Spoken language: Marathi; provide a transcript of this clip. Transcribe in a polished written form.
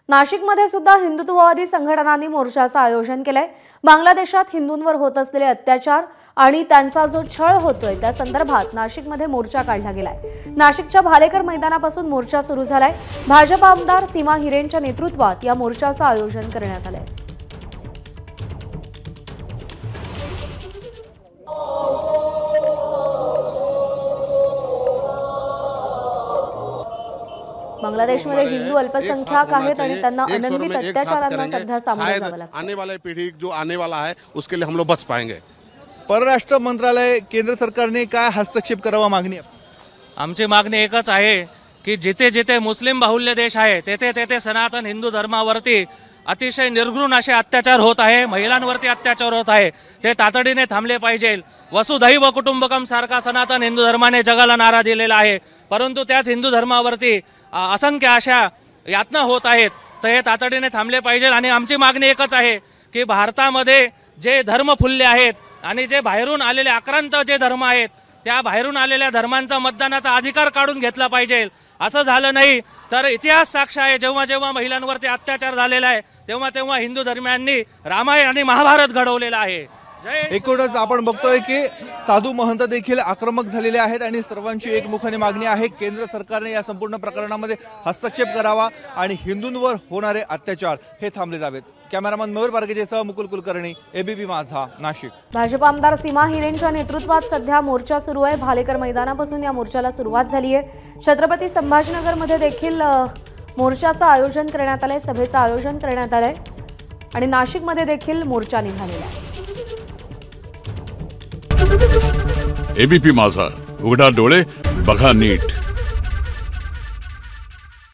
नाशिकमध्ये सुद्धा हिंदुत्ववादी संघटनांनी मोर्चाचं आयोजन केलंय। बांगलादेशात हिंदूंवर होत असलेले अत्याचार आणि त्यांचा जो छळ होतोय त्या संदर्भात नाशिकमध्ये मोर्चा काढला गेलाय। नाशिकच्या भालेकर मैदानापासून मोर्चा सुरू झालाय। भाजप आमदार सीमा हिरेंच्या नेतृत्वात या मोर्चाचं आयोजन करण्यात आलंय। बांग्लादेशमध्ये हिंदू अल्पसंख्याक आहेत आणि त्यांना अनन्वित अत्याचारांना सध्या सामोरं जावं लागतं। आने वाले पीढ़ी जो आने वाला है उसके लिए हम लोग बच पाएंगे। परराष्ट्र मंत्रालय केंद्र सरकारने काय हस्तक्षेप करावा मागणी आहे? आमची मागणी एकच आहे की जिथे जिथे मुस्लिम बाहुल्य देश आहे तेथे तेथे सनातन हिंदू धर्मावरती अतिशय निर्घृण असे अत्याचार होत आहे, महिलांवरती अत्याचार होत आहे, ते तातडीने थांबले पाहिजे। वसुधैव कुटुंबकम सारखा सनातन हिंदू धर्माने जगाला नारा दिलेला आहे, परंतु त्याच हिंदू धर्मावरती असंख्य अशा यातना होत आहेत, तर हे तातडीने थांबले पाहिजे। आणि आमची मागणी एकच आहे की भारतामध्ये जे धर्म फुलले आहेत आणि जे बाहेरून आलेले आक्रांत जे धर्म आहेत त्या बाहेरून आलेल्या धर्मांचा मतदानाचा अधिकार काढून घेतला पाहिजे। असं झालं नाही तर इतिहास साक्ष आहे, जेव्हा जेव्हा महिलांवरती अत्याचार झालेला आहे तेव्हा तेव्हा हिंदू धर्मियांनी रामायण आणि महाभारत घडवलेला आहे। एकूणच आपण बघतोय की साधू महंत देखील आक्रमक झालेले आहेत आणि सर्वांची एकमुखाने मागणी आहे केंद्र सरकारने या संपूर्ण प्रकरणामध्ये हस्तक्षेप करावा आणि हिंदूंवर होणारे अत्याचार हे थांबले जावेत। कॅमेरामन मयूर बारगेसह मुकुल कुलकर्णी, एबीपी माझा, नाशिक। भाजप आमदार सीमा हिरेंच्या नेतृत्वात सध्या मोर्चा सुरू आहे। भालेकर मैदानापासून या मोर्चाला सुरुवात झाली आहे। छत्रपती संभाजीनगरमध्ये देखील मोर्चाचं आयोजन करण्यात आलंय, सभेचं आयोजन करण्यात आलंय आणि नाशिकमध्ये देखील मोर्चा निघालेला आहे। एबीपी माझा, उघडा डोळे बघा नीट।